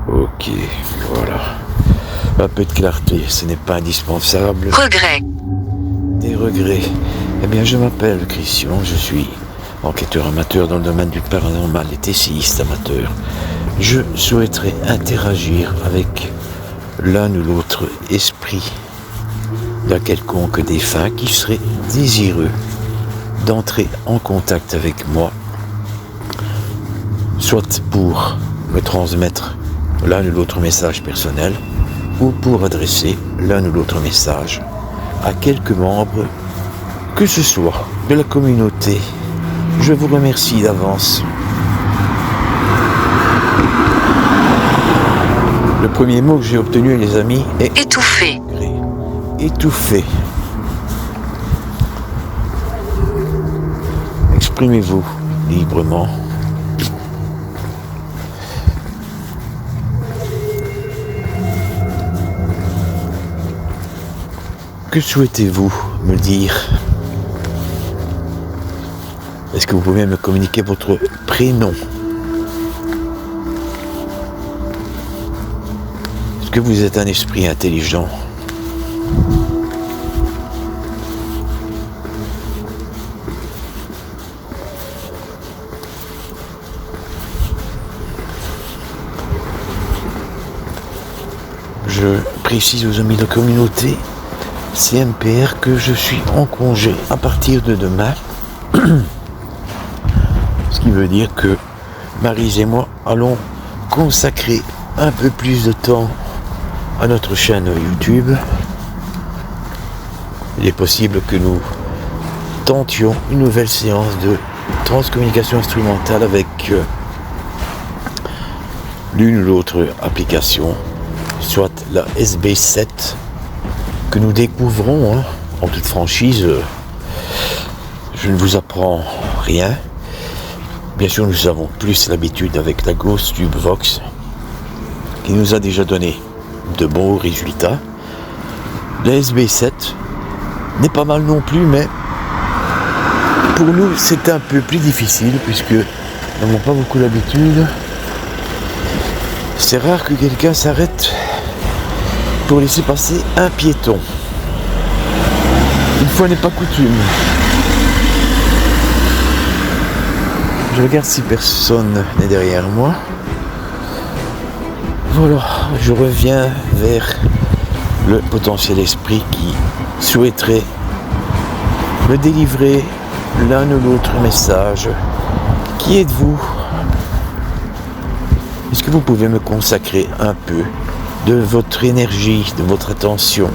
Ok, voilà. Un peu de clarté, ce n'est pas indispensable. Regret. Des regrets. Eh bien, je m'appelle Christian, je suis enquêteur amateur dans le domaine du paranormal et essayiste amateur. Je souhaiterais interagir avec l'un ou l'autre esprit d'un quelconque défunt qui serait désireux d'entrer en contact avec moi, soit pour me transmettre l'un ou l'autre message personnel, ou pour adresser l'un ou l'autre message à quelques membres, que ce soit de la communauté. Je vous remercie d'avance. Le premier mot que j'ai obtenu, les amis, est Étouffé. étouffé. Exprimez-vous librement. Que souhaitez-vous me dire? Est-ce que vous pouvez me communiquer votre prénom? Est-ce que vous êtes un esprit intelligent? Je précise aux amis de la communauté CMPR que je suis en congé à partir de demain. Ce qui veut dire que Maryse et moi allons consacrer un peu plus de temps à notre chaîne YouTube. Il est possible que nous tentions une nouvelle séance de transcommunication instrumentale avec l'une ou l'autre application, soit la SB7 que nous découvrons, en toute franchise. Je ne vous apprends rien. Bien sûr, nous avons plus l'habitude avec la GhostTube Vox, qui nous a déjà donné de bons résultats. La SB7 n'est pas mal non plus, mais pour nous, c'est un peu plus difficile, puisque nous n'avons pas beaucoup l'habitude. C'est rare que quelqu'un s'arrête pour laisser passer un piéton. Une fois n'est pas coutume. Je regarde si personne n'est derrière moi. Voilà, je reviens vers le potentiel esprit qui souhaiterait me délivrer l'un ou l'autre message. Qui êtes-vous? Est-ce que vous pouvez me consacrer un peu de votre énergie, de votre attention?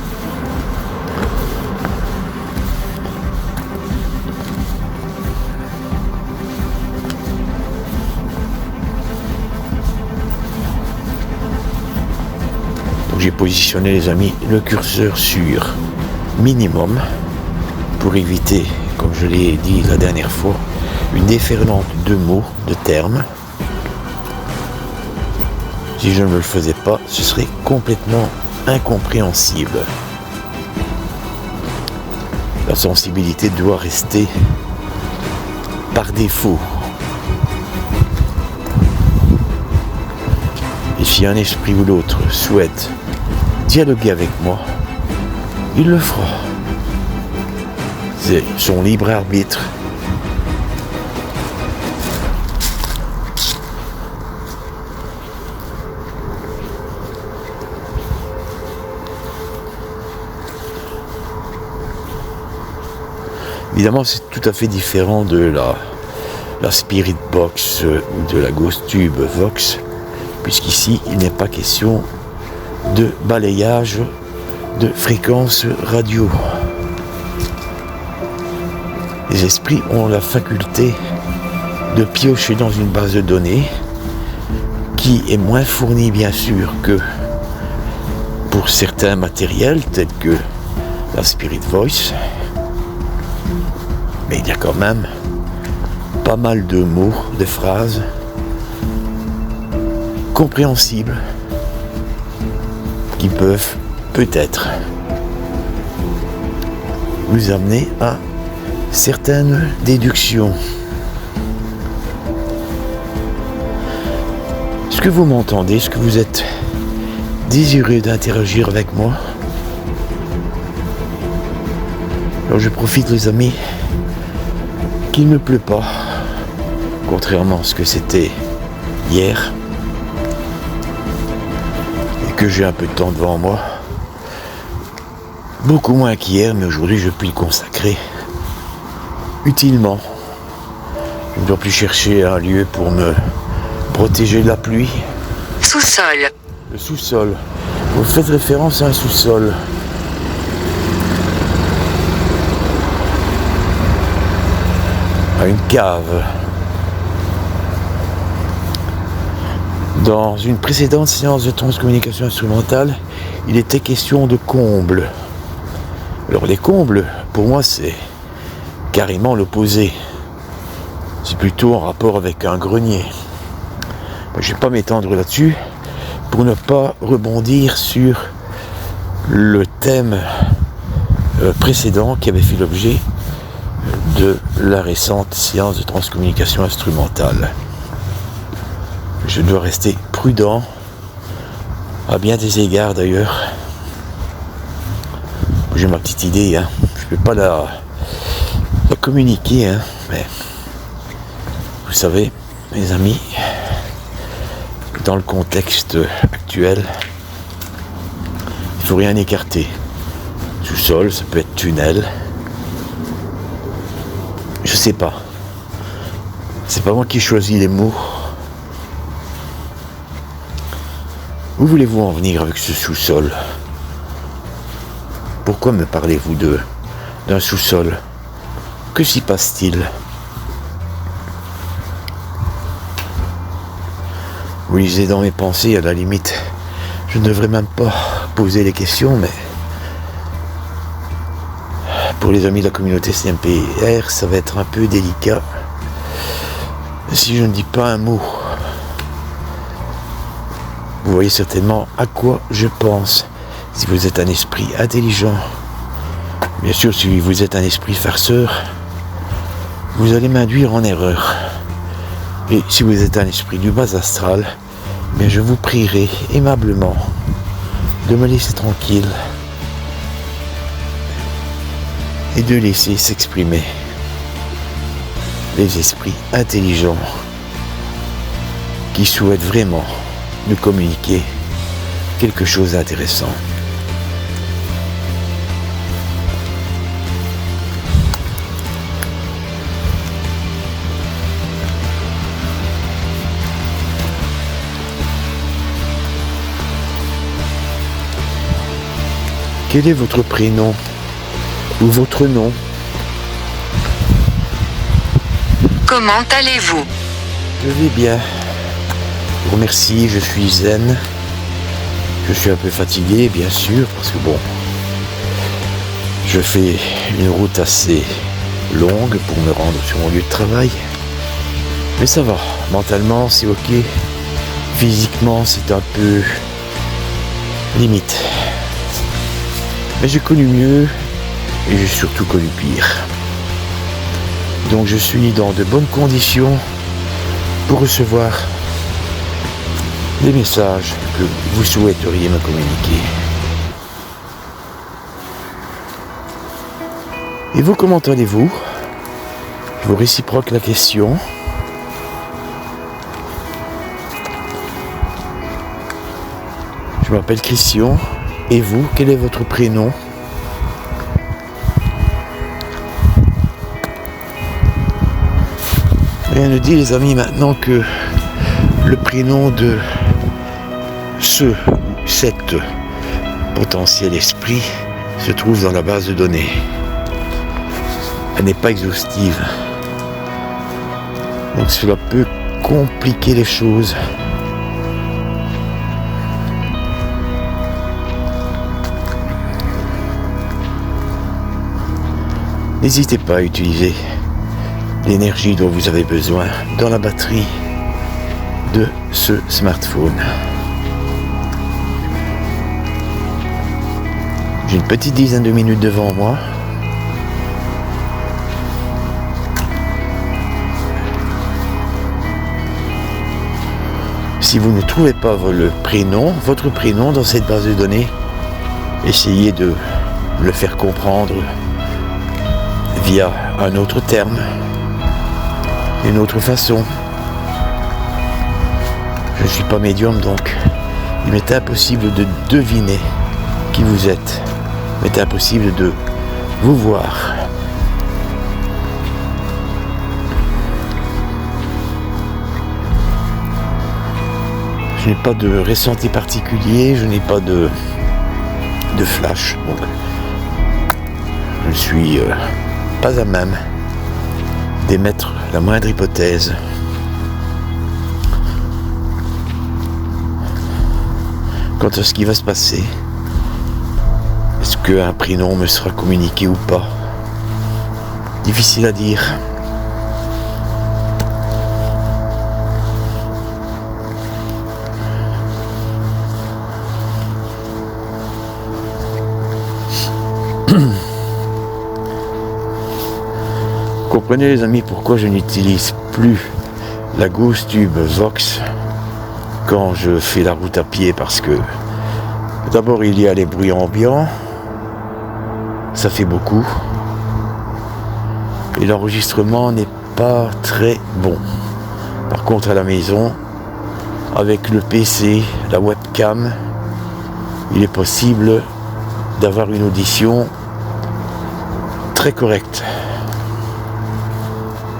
Donc j'ai positionné, les amis, le curseur sur minimum pour éviter, comme je l'ai dit la dernière fois, une déferlante de mots, de termes. Si je ne le faisais pas, ce serait complètement incompréhensible. La sensibilité doit rester par défaut. Et si un esprit ou l'autre souhaite dialoguer avec moi, il le fera. C'est son libre arbitre. Évidemment, c'est tout à fait différent de la Spirit Box ou de la GhostTube Vox, puisqu'ici, il n'est pas question de balayage de fréquences radio. Les esprits ont la faculté de piocher dans une base de données qui est moins fournie, bien sûr, que pour certains matériels tels que la Spirit Voice. Mais il y a quand même pas mal de mots, de phrases compréhensibles qui peuvent peut-être nous amener à certaines déductions. Est-ce que vous m'entendez? Est-ce que vous êtes désireux d'interagir avec moi? Alors je profite, les amis, qu'il ne pleut pas, contrairement à ce que c'était hier, et que j'ai un peu de temps devant moi. Beaucoup moins qu'hier, mais aujourd'hui je puis le consacrer utilement. Je ne dois plus chercher un lieu pour me protéger de la pluie. Sous-sol. Le sous-sol. Vous faites référence à un sous-sol. À une cave. Dans une précédente séance de transcommunication instrumentale, il était question de combles. Alors les combles, pour moi, c'est carrément l'opposé. C'est plutôt en rapport avec un grenier. Je ne vais pas m'étendre là-dessus pour ne pas rebondir sur le thème précédent qui avait fait l'objet de la récente séance de transcommunication instrumentale. Je dois rester prudent, à bien des égards d'ailleurs. J'ai ma petite idée, hein. Je ne peux pas la communiquer, hein. Mais vous savez, mes amis, dans le contexte actuel, il ne faut rien écarter. Sous-sol, ça peut être tunnel. Je sais pas. C'est pas moi qui choisis les mots. Où voulez-vous en venir avec ce sous-sol? Pourquoi me parlez-vous d'un sous-sol? Que s'y passe-t-il? Vous lisez dans mes pensées, à la limite. Je ne devrais même pas poser les questions, mais pour les amis de la communauté CMPR, ça va être un peu délicat. Si je ne dis pas un mot, vous voyez certainement à quoi je pense. Si vous êtes un esprit intelligent, bien sûr, si vous êtes un esprit farceur, vous allez m'induire en erreur. Et si vous êtes un esprit du bas astral, bien je vous prierai aimablement de me laisser tranquille et de laisser s'exprimer les esprits intelligents qui souhaitent vraiment nous communiquer quelque chose d'intéressant. Quel est votre prénom ou votre nom? Comment allez-vous? Je vais bien. Je vous remercie, je suis zen. Je suis un peu fatigué, bien sûr, parce que bon, je fais une route assez longue pour me rendre sur mon lieu de travail. Mais ça va, mentalement c'est ok. Physiquement c'est un peu limite. Mais j'ai connu mieux et j'ai surtout connu pire. Donc je suis dans de bonnes conditions pour recevoir les messages que vous souhaiteriez me communiquer. Et vous, comment allez-vous? Je vous réciproque la question. Je m'appelle Christian. Et vous, quel est votre prénom? Rien ne dit, les amis, maintenant que le prénom de ce ou cette potentiel esprit se trouve dans la base de données. Elle n'est pas exhaustive. Donc cela peut compliquer les choses. N'hésitez pas à utiliser l'énergie dont vous avez besoin dans la batterie de ce smartphone. J'ai une petite dizaine de minutes devant moi. Si vous ne trouvez pas votre prénom dans cette base de données, essayez de le faire comprendre via un autre terme, une autre façon. Je ne suis pas médium, donc il m'est impossible de deviner qui vous êtes. Il m'est impossible de vous voir. Je n'ai pas de ressenti particulier, je n'ai pas de flash, donc je ne suis pas à même d'émettre la moindre hypothèse. Quant à ce qui va se passer, est-ce qu'un prénom me sera communiqué ou pas? Difficile à dire. Comprenez les amis pourquoi je n'utilise plus la GhostTube Vox quand je fais la route à pied, parce que d'abord il y a les bruits ambiants, ça fait beaucoup, et l'enregistrement n'est pas très bon. Par contre à la maison, avec le PC, la webcam, il est possible d'avoir une audition très correcte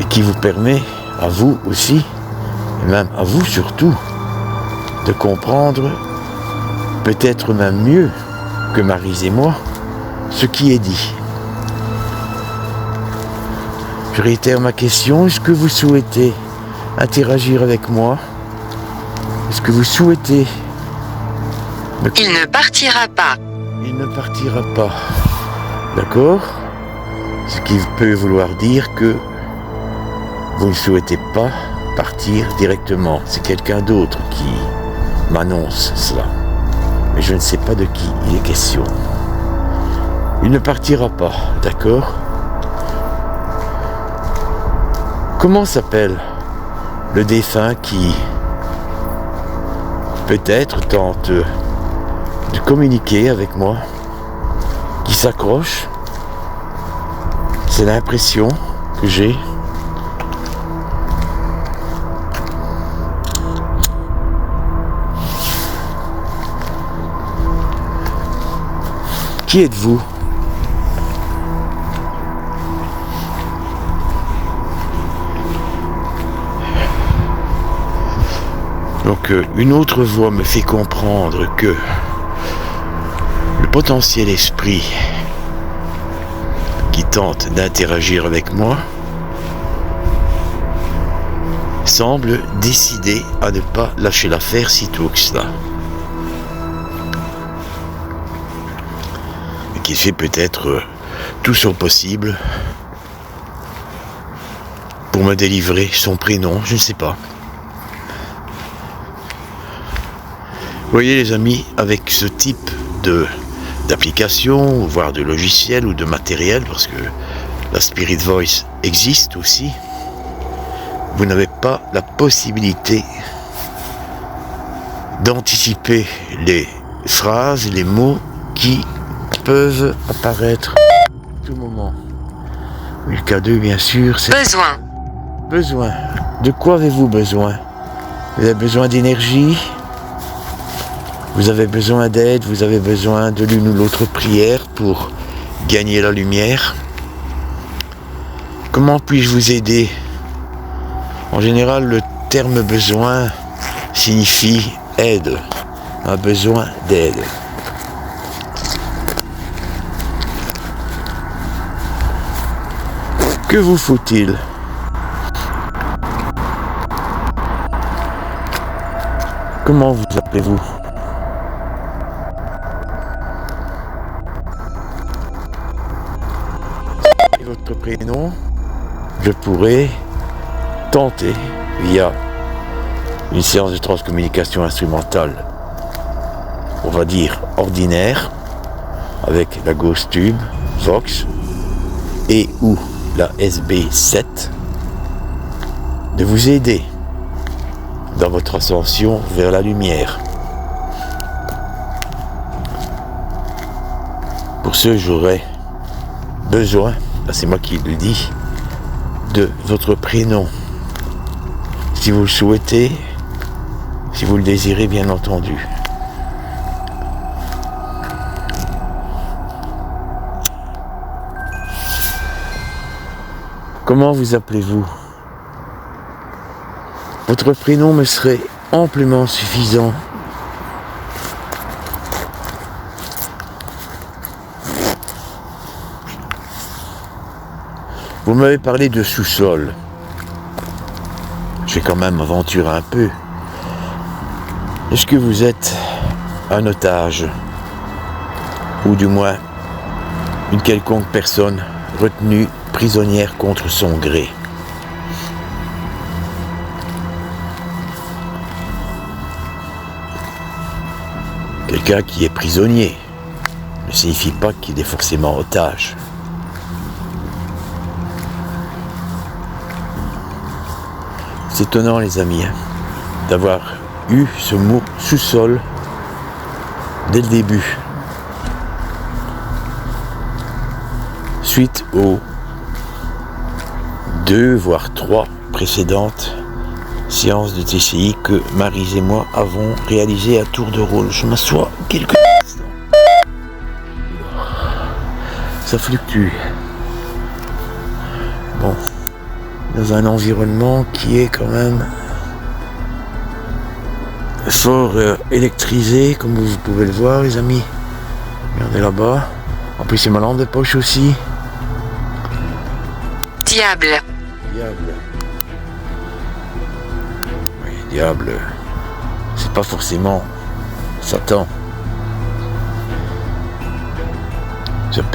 et qui vous permet à vous aussi, et même à vous surtout, de comprendre peut-être même mieux que Maryse et moi ce qui est dit. Je réitère ma question, est-ce que vous souhaitez interagir avec moi? Est-ce que vous souhaitez Il ne partira pas. Il ne partira pas. D'accord? Ce qui peut vouloir dire que vous ne souhaitez pas partir directement. C'est quelqu'un d'autre qui m'annonce cela. Mais je ne sais pas de qui il est question. Il ne partira pas, d'accord? Comment s'appelle le défunt qui peut-être tente de communiquer avec moi, qui s'accroche? C'est l'impression que j'ai. Qui êtes-vous? Donc une autre voix me fait comprendre que le potentiel esprit qui tente d'interagir avec moi semble décidé à ne pas lâcher l'affaire sitôt que cela. Et qui fait peut-être tout son possible pour me délivrer son prénom, je ne sais pas. Vous voyez les amis, avec ce type d'application, voire de logiciel ou de matériel, parce que la Spirit Voice existe aussi, vous n'avez pas la possibilité d'anticiper les phrases, les mots qui peuvent apparaître à tout moment. Oui, le cas 2, bien sûr, c'est... Besoin. Besoin. De quoi avez-vous besoin? Vous avez besoin d'énergie? Vous avez besoin d'aide, vous avez besoin de l'une ou l'autre prière pour gagner la lumière. Comment puis-je vous aider? En général, le terme besoin signifie aide, un besoin d'aide. Que vous faut-il? Comment vous appelez-vous? Votre prénom, je pourrais tenter via une séance de transcommunication instrumentale, on va dire ordinaire, avec la GhostTube Vox et ou la SB7, de vous aider dans votre ascension vers la lumière. Pour ce, j'aurais besoin, c'est moi qui le dis, de votre prénom. Si vous le souhaitez, si vous le désirez, bien entendu. Comment vous appelez-vous? Votre prénom me serait amplement suffisant. Vous m'avez parlé de sous-sol. Je vais quand même m'aventurer un peu. Est-ce que vous êtes un otage? Ou du moins, une quelconque personne retenue prisonnière contre son gré? Quelqu'un qui est prisonnier ne signifie pas qu'il est forcément otage. C'est étonnant, les amis, d'avoir eu ce mot sous-sol dès le début. Suite aux 2 voire 3 précédentes séances de TCI que Maryse et moi avons réalisées à tour de rôle. Je m'assois quelques instants. Ça fluctue. Bon, dans un environnement qui est quand même fort électrisé, comme vous pouvez le voir, les amis. Regardez là-bas. En plus, c'est ma lampe de poche aussi. Diable. Diable. Oui, diable. C'est pas forcément Satan.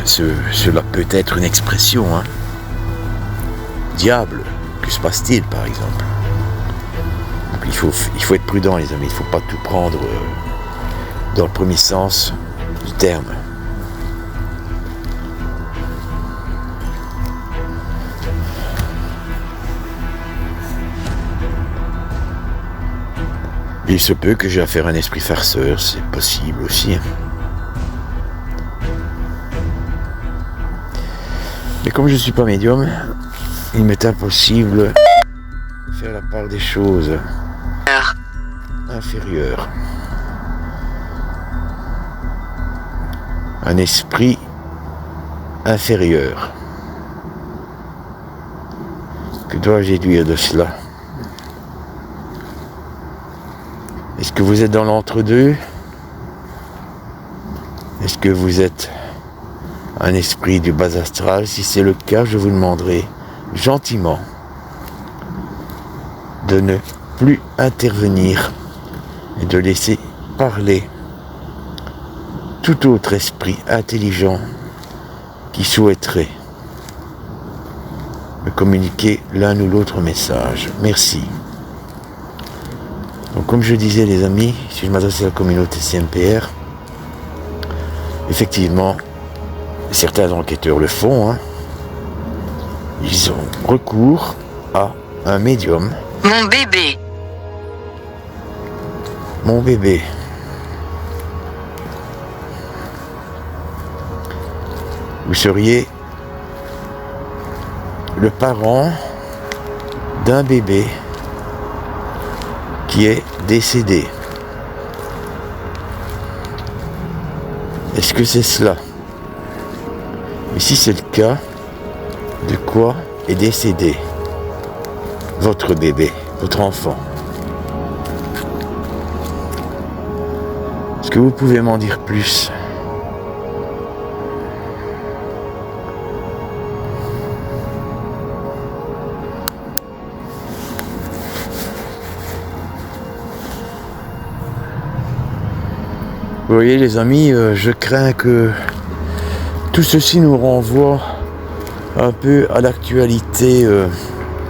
Cela peut être une expression, hein. Diable. Que se passe-t-il, par exemple? Donc, il faut être prudent, les amis. Il ne faut pas tout prendre dans le premier sens du terme. Il se peut que j'ai affaire à un esprit farceur, c'est possible aussi. Mais comme je ne suis pas médium, il m'est impossible de faire la part des choses inférieures. Un esprit inférieur. Que dois-je déduire de cela? Est-ce que vous êtes dans l'entre-deux? Est-ce que vous êtes un esprit du bas astral? Si c'est le cas, je vous demanderai gentiment de ne plus intervenir et de laisser parler tout autre esprit intelligent qui souhaiterait me communiquer l'un ou l'autre message. Merci. Donc, comme je disais, les amis, si je m'adresse à la communauté CMPR, effectivement, certains enquêteurs le font, hein. Ils ont recours à un médium. Mon bébé. Mon bébé. Vous seriez le parent d'un bébé qui est décédé. Est-ce que c'est cela? Et si c'est le cas, de quoi est décédé votre bébé, votre enfant? Est-ce que vous pouvez m'en dire plus? Vous voyez, les amis, je crains que tout ceci nous renvoie un peu à l'actualité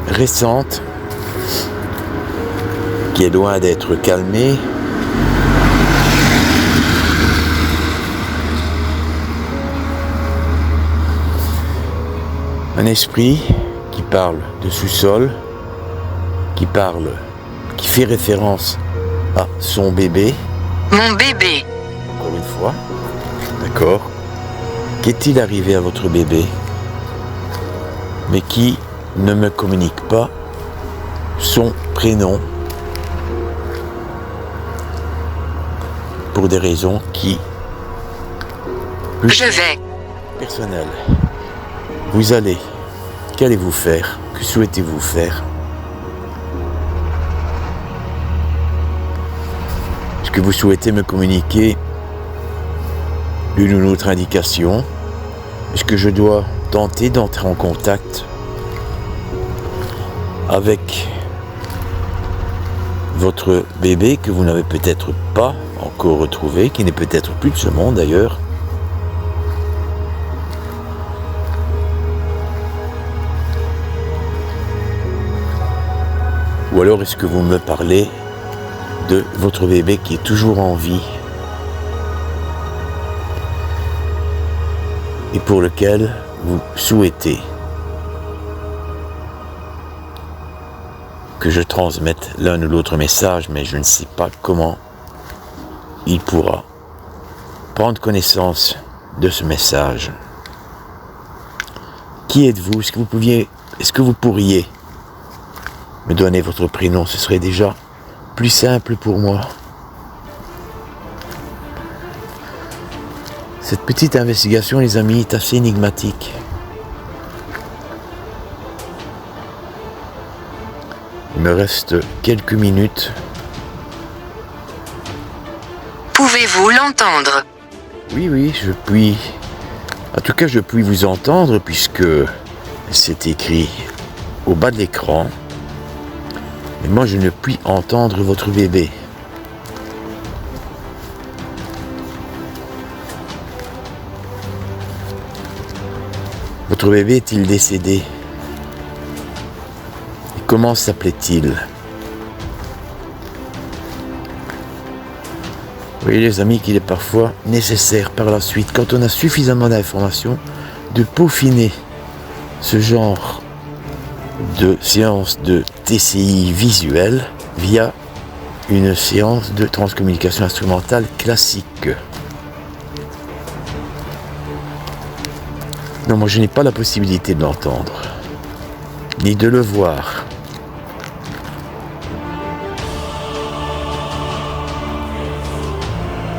récente, qui est loin d'être calmée. Un esprit qui parle de sous-sol, qui qui fait référence à son bébé. Mon bébé. Encore une fois. D'accord. Qu'est-il arrivé à votre bébé, mais qui ne me communique pas son prénom pour des raisons qui Je vais. personnelles. Vous allez. Qu'allez-vous faire? Que souhaitez-vous faire? Est-ce que vous souhaitez me communiquer l'une ou l'autre indication? Est-ce que je dois tenter d'entrer en contact avec votre bébé que vous n'avez peut-être pas encore retrouvé, qui n'est peut-être plus de ce monde d'ailleurs? Ou alors est-ce que vous me parlez de votre bébé qui est toujours en vie et pour lequel vous souhaitez que je transmette l'un ou l'autre message, mais je ne sais pas comment il pourra prendre connaissance de ce message. Qui êtes-vous? Est-ce que vous pourriez me donner votre prénom? Ce serait déjà plus simple pour moi. Cette petite investigation, les amis, est assez énigmatique. Il me reste quelques minutes. Pouvez-vous l'entendre? Oui, je puis... En tout cas, je puis vous entendre puisque c'est écrit au bas de l'écran. Mais moi, je ne puis entendre votre bébé. Votre bébé est-il décédé? Et comment s'appelait-il? Vous voyez les amis qu'il est parfois nécessaire par la suite, quand on a suffisamment d'informations, de peaufiner ce genre de séance de TCI visuelle via une séance de transcommunication instrumentale classique. Non, moi je n'ai pas la possibilité de l'entendre, ni de le voir.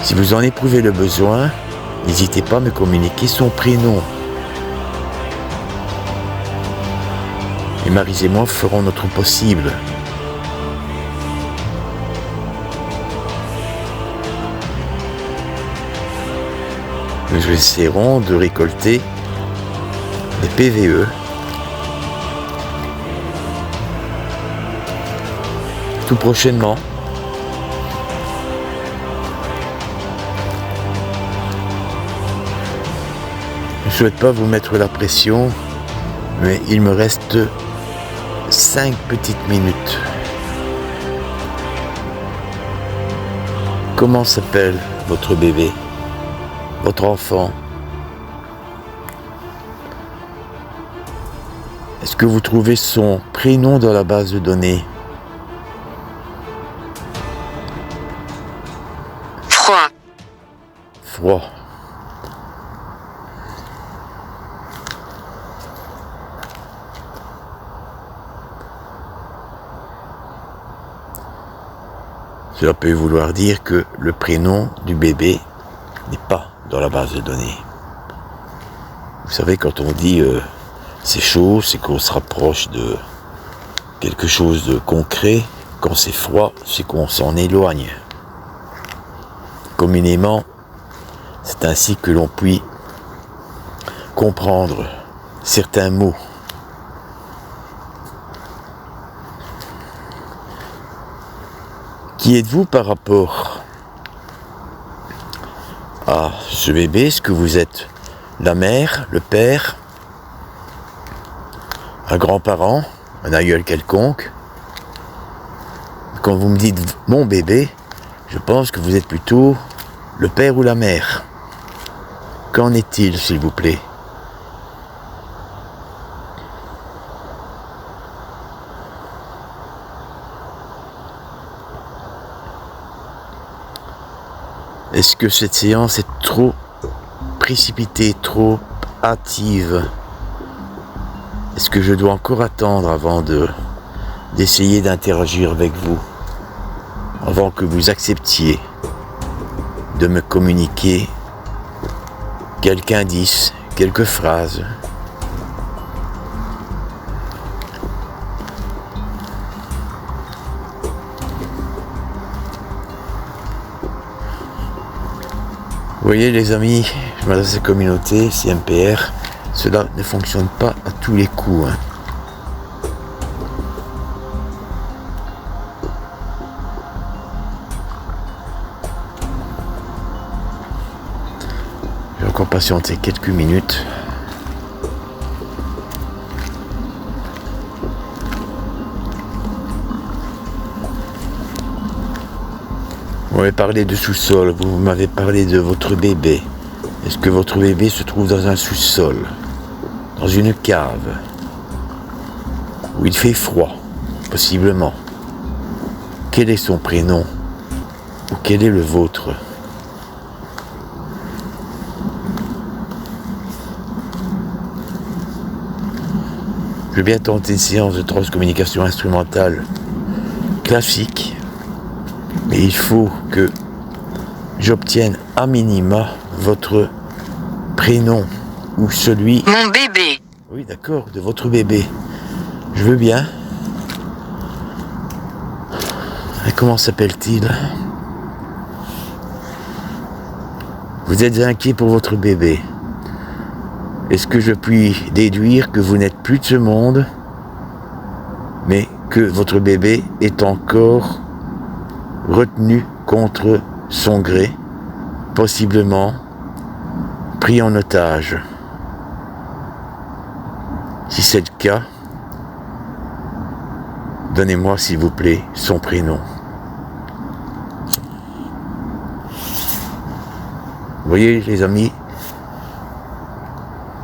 Si vous en éprouvez le besoin, n'hésitez pas à me communiquer son prénom. Et Maryse et moi ferons notre possible. Nous essaierons de récolter des PVE tout prochainement. Je ne souhaite pas vous mettre la pression, mais il me reste 5 petites minutes. Comment s'appelle votre bébé, votre enfant? Est-ce que vous trouvez son prénom dans la base de données? Froid. Froid. Cela peut vouloir dire que le prénom du bébé n'est pas dans la base de données. Vous savez, quand on dit c'est chaud, c'est qu'on se rapproche de quelque chose de concret. Quand c'est froid, c'est qu'on s'en éloigne. Communément, c'est ainsi que l'on peut comprendre certains mots. Qui êtes-vous par rapport à ce bébé? Est-ce que vous êtes la mère, le père, un grand-parent, un aïeul quelconque? Quand vous me dites mon bébé, je pense que vous êtes plutôt le père ou la mère. Qu'en est-il, s'il vous plaît? Est-ce que cette séance est trop précipitée, trop hâtive? Est-ce que je dois encore attendre avant d'essayer d'interagir avec vous? Avant que vous acceptiez de me communiquer quelques indices, quelques phrases? Vous voyez les amis, je m'adresse à la communauté, CMPR, cela ne fonctionne pas à tous les coups. Je vais encore patienter quelques minutes. Vous m'avez parlé de sous-sol, vous m'avez parlé de votre bébé. Est-ce que votre bébé se trouve dans un sous-sol, dans une cave, où il fait froid, possiblement? Quel est son prénom? Ou quel est le vôtre? Je vais bien tenter une séance de transcommunication instrumentale classique, mais il faut que j'obtienne à minima votre prénom ou celui... Mon bébé. Oui, d'accord, de votre bébé. Je veux bien. Et comment s'appelle-t-il? Vous êtes inquiet pour votre bébé. Est-ce que je puis déduire que vous n'êtes plus de ce monde, mais que votre bébé est encore retenu contre son gré, possiblement pris en otage? Si c'est le cas, donnez-moi s'il vous plaît son prénom. Vous voyez les amis,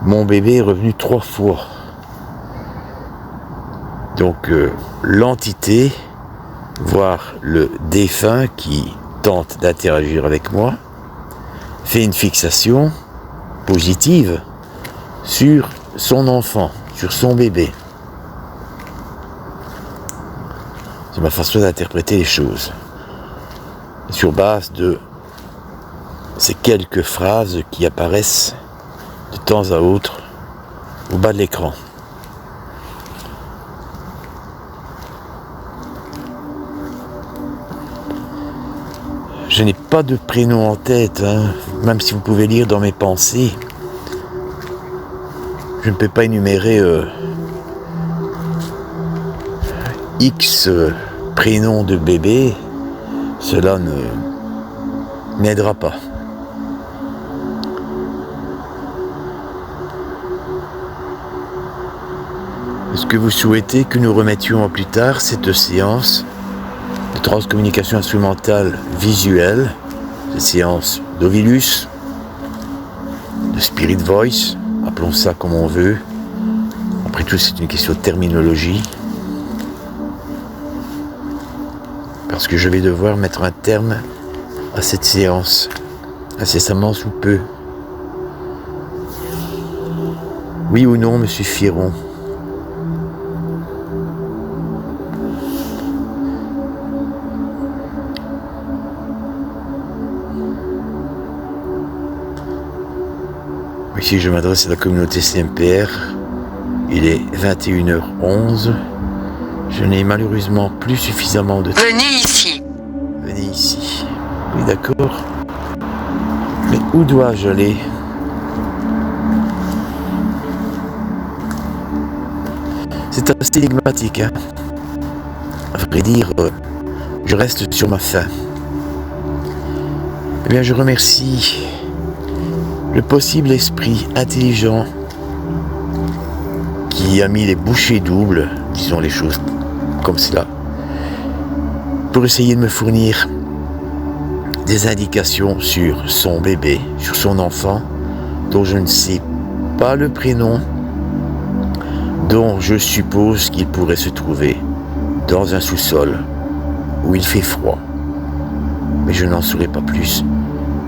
mon bébé est revenu 3 fois. Donc l'entité, voire le défunt qui tente d'interagir avec moi, fait une fixation positive sur son enfant, sur son bébé. C'est ma façon d'interpréter les choses. Sur base de ces quelques phrases qui apparaissent de temps à autre au bas de l'écran. Je n'ai pas de prénom en tête, même si vous pouvez lire dans mes pensées. Je ne peux pas énumérer X prénoms de bébé. Cela n'aidera pas. Est-ce que vous souhaitez que nous remettions à plus tard cette séance de transcommunication instrumentale visuelle, cette séance d'Ovilus, de Spirit Voice, appelons ça comme on veut. Après tout, c'est une question de terminologie. Parce que je vais devoir mettre un terme à cette séance, incessamment sous peu. Oui ou non me suffiront. Ici, je m'adresse à la communauté CMPR. Il est 21h11. Je n'ai malheureusement plus suffisamment de temps. Venez ici. Venez ici. Oui, d'accord. Mais où dois-je aller? C'est assez énigmatique, hein. À vrai dire, je reste sur ma faim. Eh bien, je remercie le possible esprit intelligent qui a mis les bouchées doubles, disons les choses comme cela, pour essayer de me fournir des indications sur son bébé, sur son enfant, dont je ne sais pas le prénom, dont je suppose qu'il pourrait se trouver dans un sous-sol où il fait froid. Mais je n'en saurai pas plus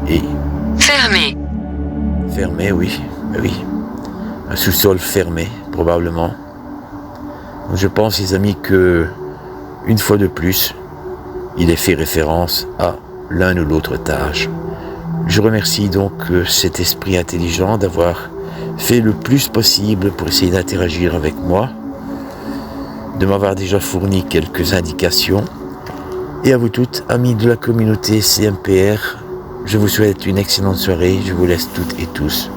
Et Fermé. fermé, oui, oui. Un sous-sol fermé, probablement. Je pense, les amis, que une fois de plus, il est fait référence à l'un ou l'autre étage. Je remercie donc cet esprit intelligent d'avoir fait le plus possible pour essayer d'interagir avec moi, de m'avoir déjà fourni quelques indications. Et à vous toutes, amis de la communauté CMPR, je vous souhaite une excellente soirée. Je vous laisse toutes et tous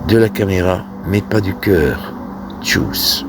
de la caméra, mais pas du cœur. Tchuss.